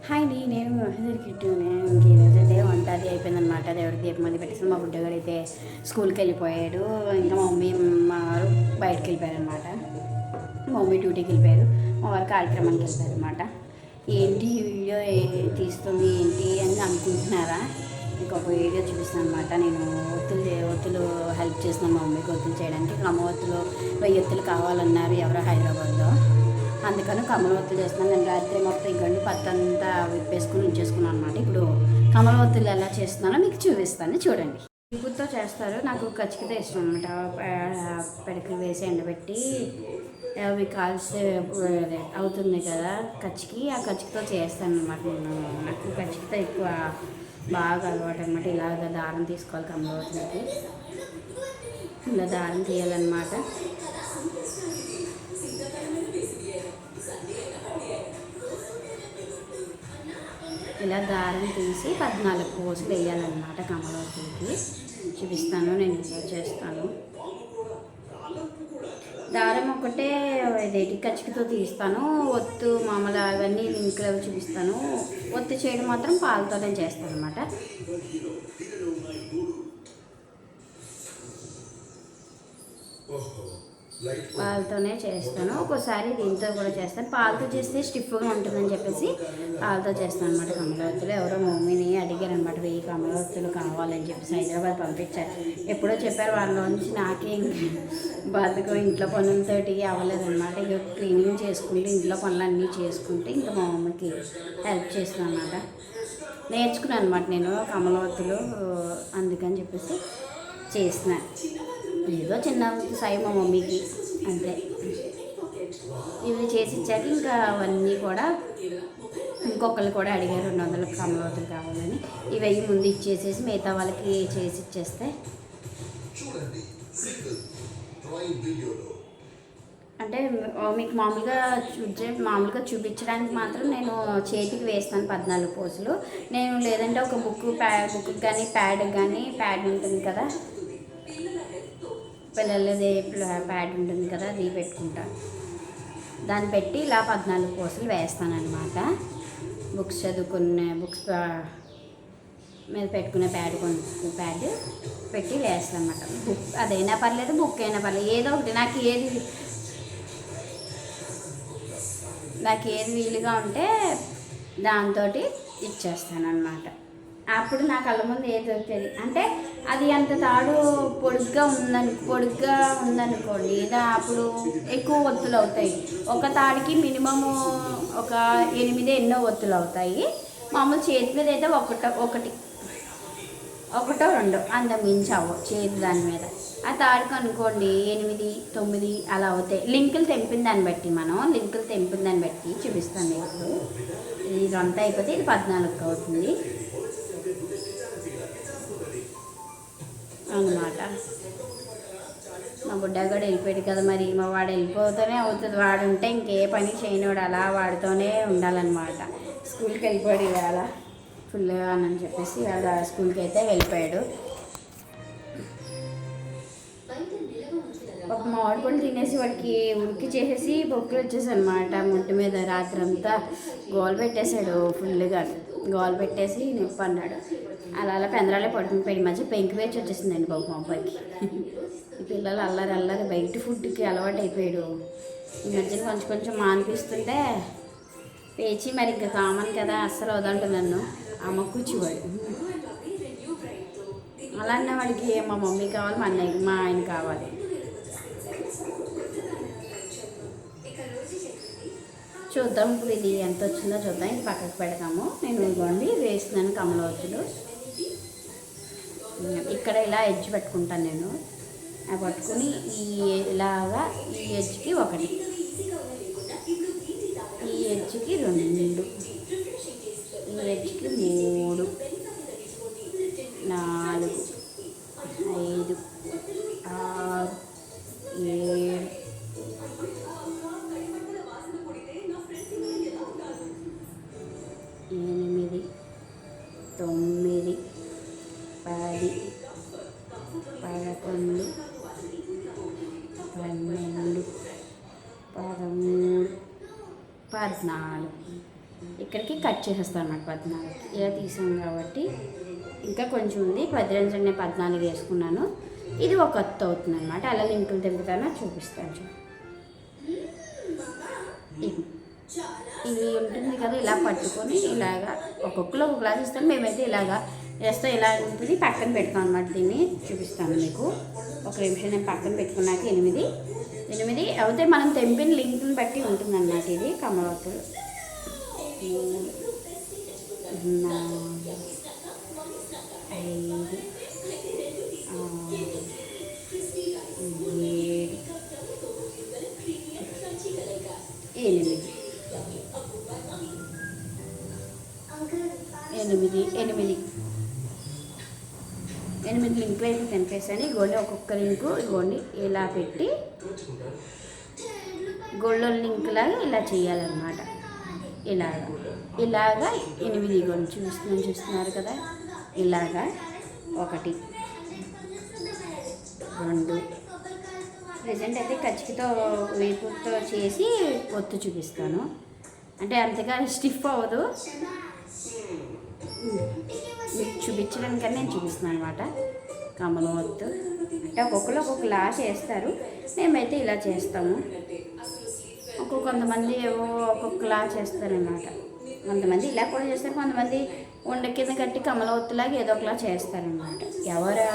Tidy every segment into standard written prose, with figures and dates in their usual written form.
Hi అండి, నేను మహేందర్ కిట్టునే. ఇంక ఈరోజైతే వంట అది అయిపోయిందనమాట. దేవుడికి దీపం అది పెట్టేసి మా బుడ్డగాడు అయితే స్కూల్కి వెళ్ళిపోయాడు. ఇంకా మా మమ్మీ మా వారు బయటకు వెళ్ళిపోయారు అనమాట. మా మమ్మీ డ్యూటీకి వెళ్ళిపోయారు, మా వారు కార్యక్రమానికి వెళ్ళిపోయారు అనమాట. ఏంటి వీడియో తీస్తుంది ఏంటి అని అనుకుంటున్నారా? ఇంకొక వీడియో చూపిస్తాను అనమాట. నేను ఒత్తులు హెల్ప్ చేస్తున్నాను మా మమ్మీకి ఒత్తులు చేయడానికి. అమ్మ ఒత్తులు 1000 ఒత్తులు కావాలన్నారు ఎవరో హైదరాబాద్లో. అందుకని కమలవత్తులు చేస్తున్నాను. నేను రాత్రి మొత్తం ఇంకండి పత్తంతా విప్పేసుకుని ఉంచేసుకున్నాను అనమాట. ఇప్పుడు కమలవత్తులు ఎలా చేస్తున్నానో మీకు చూపిస్తాను, చూడండి. ఇగురుతో చేస్తారు, నాకు కచ్చికితే ఇష్టం అనమాట. పెడకలు వేసి ఎండబెట్టి అవి కాల్సి అవుతుంది కదా కచ్చికి, ఆ కచ్చికితో చేస్తాను అనమాట. నాకు కచ్చికితో ఎక్కువ బాగా అలవాటు అనమాట. ఇలాగ దారం తీసుకోవాలి కమలవత్తులకి, ఇలా దారం తీయాలన్నమాట. ఇలా దారం తీసి 14 పూసలు వేయాలన్నమాట కమలవత్తులకి. చూపిస్తాను నేను ఇలా చేస్తాను. దారం ఒకటే ఇదేంటి కచ్చికతో తీస్తాను. ఒత్తు మామూలు అవన్నీ లింకులు అవి చూపిస్తాను. ఒత్తు చేయడం మాత్రం పాలతోనే చేస్తాను అనమాట. పాలతోనే చేస్తాను, ఒక్కోసారి దీంతో కూడా చేస్తాను. పాలతో చేస్తే స్టిఫ్గా ఉంటుందని చెప్పేసి పాలతో చేస్తాను అనమాట. కమలవత్తులు ఎవరో మమ్మీని అడిగారు అనమాట, 1000 కమలవత్తులు కావాలని చెప్పేసి హైదరాబాద్ పంపించారు. ఎప్పుడో చెప్పారు, వాళ్ళలోంచి నాకే బతుకు ఇంట్లో పనులతో అవ్వలేదన్నమాట. ఇక క్లీనింగ్ చేసుకుంటూ ఇంట్లో పనులన్నీ చేసుకుంటూ ఇంకా మా మమ్మీకి హెల్ప్ చేస్తాను అనమాట. నేర్చుకున్నాను అనమాట నేను కమలవత్తులు, అందుకని చెప్పేసి చేసిన ఏదో చిన్న సాయి మా మమ్మీకి అంతే. ఇవి చేసి ఇచ్చాక ఇంకా అవన్నీ కూడా ఇంకొకరు కూడా అడిగారు 200 కమలవత్తులు కావాలని. ఇవి ముందు ఇచ్చేసేసి మిగతా వాళ్ళకి చేసి ఇచ్చేస్తే, అంటే మీకు మామూలుగా చూపించడానికి మాత్రం నేను చేతికి వేస్తాను 14 పూసలు. నేను లేదంటే ఒక బుక్ కానీ ప్యాడ్ ఉంటుంది కదా, పిల్లలది ప్యాడ్ ఉంటుంది కదా, అది పెట్టుకుంటాను. దాన్ని పెట్టి ఇలా 14 పూసలు వేస్తాను అనమాట. బుక్స్ మీద పెట్టుకునే ప్యాడ్ పెట్టి వేస్తాను అనమాట. బుక్ అదైనా పర్లేదు, బుక్ అయినా పర్లేదు, ఏదో ఒకటి నాకు ఏది వీలుగా ఉంటే దాంతో ఇచ్చేస్తాను అనమాట. అప్పుడు నా కళ్ళ ముందు ఏది దొరికేది అంటే అది అంత తాడు పొడుగ్గా ఉందనుకోండి, అప్పుడు ఎక్కువ ఒత్తులు అవుతాయి. ఒక తాడికి మినిమము ఒక 8 ఎన్నో ఒత్తులు అవుతాయి. మామూలు చేతి మీద అయితే ఒకటో రెండో అంత మించావు చేతి దాని మీద. ఆ తాడుకు అనుకోండి 8, 9 అలా అవుతాయి. లింకులు తెంపిన దాన్ని బట్టి చూపిస్తాను. ఇప్పుడు ఇదంతా అయిపోతే ఇది 14 అవుతుంది అన్నమాట. మా బుడ్డగాడు వెళ్ళిపోయాడు కదా, మరి మా వాడు వెళ్ళిపోతూనే అవుతుంది. వాడు ఉంటే ఇంకే పని చేయనివాడు, అలా వాడితోనే ఉండాలన్నమాట. స్కూల్కి వెళ్ళిపోయాడు ఇవాళ ఫుల్గా అని చెప్పేసి, ఇవాళ స్కూల్కి అయితే వెళ్ళిపోయాడు. ఒక మామిడి పండు తినేసి వాడికి ఉడికి చేసేసి బొక్కులు వచ్చేసి అనమాట. ముట్టు మీద రాత్రంతా గోలు పెట్టేశాడు, ఫుల్గా గోలు పెట్టేసి నొప్పి అన్నాడు. అలా పెందరాలే పడుకుని పోయి మధ్య పెంకి వేచి వచ్చేసిందండి బాబు మా అబ్బాయికి. ఈ పిల్లలు అల్లరి బయట ఫుడ్కి అలవాటు అయిపోయాడు. ఈ మధ్యన కొంచెం మానిపిస్తుంటే పేచి, మరి ఇంకా కామన్ కదా, అస్సలు వదంటు నన్ను అమ్మ కూర్చోవాడు. అలా అన్న వాడికి మా మమ్మీ కావాలి, మా ఆయన కావాలి. చూద్దాం ఇప్పుడు ఇది ఎంత వచ్చిందో చూద్దాం. ఇది పక్కకు పెడతాము. నేను ఇవ్వండి వేస్తున్నాను కమలవత్తులు. ఇక్కడ ఇలా ఎడ్జ్ పెట్టుకుంటాను నేను. పట్టుకుని ఇలాగా ఈ ఎడ్జ్కి 1, ఈ ఎడ్జ్కి 2, ఈ ఎడ్జ్కి 3, 4, 5, 6, 7, 8, 9, 10, 11, 12, 13, 14. ఇక్కడికి కట్ చేసేస్తాను అన్నమాట 14 ఇలా తీసాం కాబట్టి ఇంకా కొంచెం ఉంది. 10 రోజులు నేను 14 వేసుకున్నాను. ఇది ఒక ఒత్తు అవుతుంది అనమాట. అలా లింకులు తెంపుతానో చూపిస్తాను. ఇది ఉంటుంది కదా, ఇలా పట్టుకొని ఇలాగా ఒక్కొక్కరు ఒక గ్లాస్ ఇస్తాను. మేమైతే ఇలాగా వేస్తే ఇలా ఉంటుంది. పక్కన పెడతాం అనమాట. దీన్ని చూపిస్తాను మీకు. ఒక నిమిషం నేను పక్కన పెట్టుకున్నాక 8 అయితే మనం తెంపిన లింకుని బట్టి ఉంటుంది అన్నమాట. ఇది కమలవత్తులు 4 5 6 7 8 లింకులు అయితే తెంపేసాను. ఇగోండి ఒక్కొక్క లింకు ఇగోండి ఇలా పెట్టి గోల్డ్ లింక్ లాగా ఇలా చేయాలన్నమాట. ఇలాగా 8 ఇగోండి చూస్తున్నారు కదా. ఇలాగా 1 2 ప్రజెంట్ అయితే కచ్చికతో వేపుతో చేసి ఒత్తు చూపిస్తాను. అంటే అంతగా స్టిఫ్ అవ్వదు, మీకు చూపించడానికని నేను చూపిస్తున్నాను అనమాట. కమలం ఒత్తు అంటే ఒక్కొక్కరు ఒక్కొక్కలా చేస్తారు. మేమైతే ఇలా చేస్తాము. కొంతమంది ఏవో ఒక్కొక్కలా చేస్తారనమాట. కొంతమంది ఇలా కూడా చేస్తారు, కొంతమంది ఉండ కింద కట్టి కమలం ఒత్తులాగా ఏదో ఒకలా చేస్తారనమాట. ఎవరి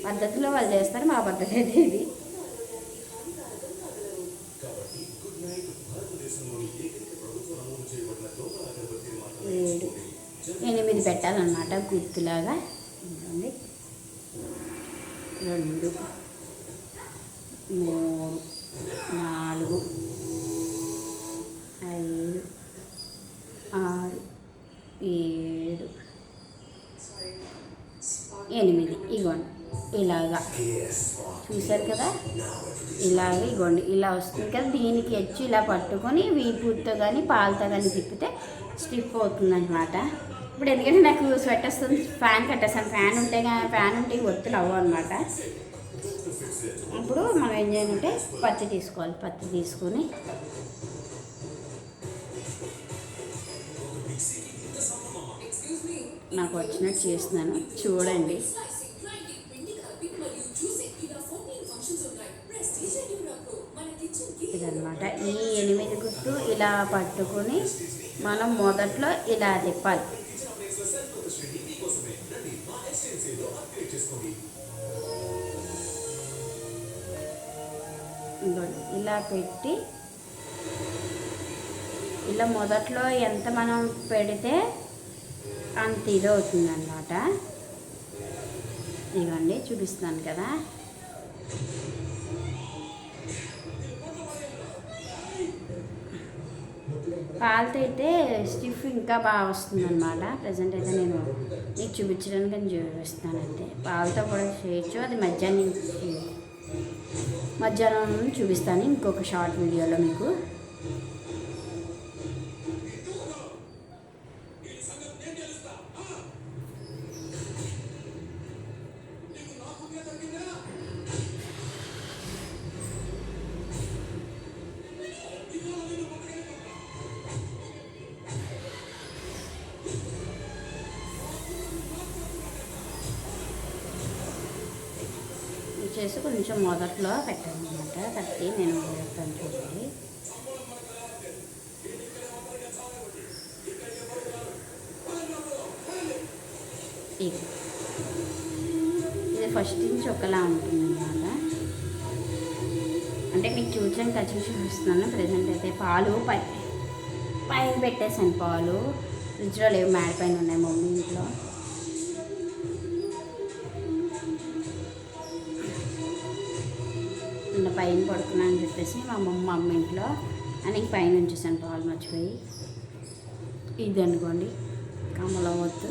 పద్ధతిలో వాళ్ళు చేస్తారు. మా పద్ధతి అయితే ఇది. 8 పెట్టాలన్నమాట గుర్తులాగా. 2 3 4 5 6 7 8 ఇగోండి ఇలాగా చూసారు కదా. ఇగోండి ఇలా వస్తుంది కదా. దీనికి వచ్చి ఇలా పట్టుకొని వీపుతో కానీ పాలతో కానీ తిప్పితే స్టిఫ్ అవుతుంది అనమాట. ఇప్పుడు ఎందుకంటే నాకు స్వెట్ వస్తుంది, ఫ్యాన్ కట్టేస్తాను. ఫ్యాన్ ఉంటే ఒత్తులు అవ్వ అనమాట. ఇప్పుడు మనం ఏం చేయాలంటే పత్తి తీసుకోవాలి. పత్తి తీసుకొని నాకు వచ్చినట్టు చేస్తున్నాను చూడండి. ఇదన్నమాట. ఈ 8 గుర్తు ఇలా పట్టుకొని మనం మొదట్లో ఇలా తిప్పాలి. ఇలా పెట్టి ఇలా మొదట్లో ఎంత మనం పెడితే అంత ఇది అవుతుంది అన్నమాట. ఇవ్వండి చూపిస్తున్నాను కదా. పాలతో అయితే స్టిఫ్ ఇంకా బాగా వస్తుంది అనమాట. ప్రజెంట్ అయితే నేను మీకు చూపించడానికి అని చూపిస్తానంటే పాలతో కూడా చేయొచ్చు. అది మధ్యాహ్నం చూపిస్తాను ఇంకొక షార్ట్ వీడియోలో మీకు. చేసి కొంచెం మొదట్లో పెట్టాను అనమాట. కట్టి నేను వేస్తాను చూడండి. ఇది ఫస్ట్ నుంచి ఒకలా ఉంటుంది అన్నమాట. అంటే మీకు చూసాను ఖచ్చితంగా చూపిస్తున్నాను. ప్రజెంట్ అయితే పాలు పైన పెట్టేసాను. పాలు ఫ్రిడ్జ్లో లేవు, మ్యాడ్ పైన ఉన్నాయి మమ్మీ ఇంట్లో. పైన పడుకున్నా అని చెప్పేసి మా అమ్మ ఇంట్లో అని పైన ఉంచేసాను పాలు మర్చిపోయి. ఇది అనుకోండి కమలం ఒత్తు.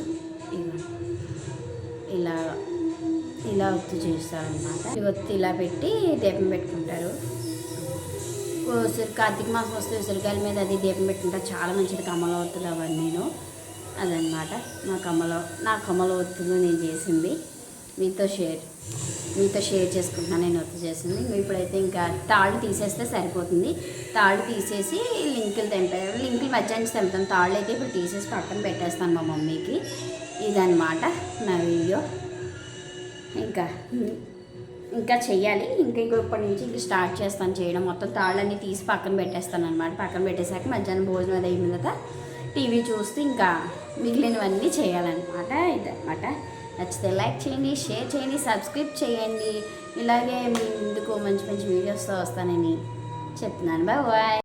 ఇలా ఒత్తు చేస్తారనమాట. ఈ ఒత్తు ఇలా పెట్టి దీపం పెట్టుకుంటారు. కార్తీక మాసం వస్తే ఉసిరికాయల మీద అది దీపం పెట్టుకుంటారు. చాలా మంచిది కమలం ఒత్తులు అవన్నీ. అదనమాట నా కమల ఒత్తులు నేను చేసింది. మీతో షేర్ చేసుకుంటున్నాను నేను వర్క్ చేసింది. ఇప్పుడైతే ఇంకా తాళ్ళు తీసేస్తే సరిపోతుంది. తాళ్ళు తీసేసి లింకులు మధ్యాహ్నం తెంపుతాను. తాళ్ళు అయితే ఇప్పుడు తీసేసి పక్కన పెట్టేస్తాను మా మమ్మీకి. ఇదన్నమాట నా వీడియో. ఇంకా చెయ్యాలి. ఇప్పటి నుంచి స్టార్ట్ చేస్తాను చేయడం. మొత్తం తాళ్ళన్నీ తీసి పక్కన పెట్టేస్తాను అనమాట. పక్కన పెట్టేశాక మధ్యాహ్నం భోజనం అది అయిన తర్వాత టీవీ చూస్తూ ఇంకా మిగిలినవన్నీ చేయాలన్నమాట. ఇదన్నమాట. నచ్చితే లైక్ చేయండి, షేర్ చేయండి, సబ్స్క్రైబ్ చేయండి. ఇలాగే మీ ముందుకు మంచి మంచి వీడియోస్తో వస్తానని చెప్తున్నాను. బాయ్.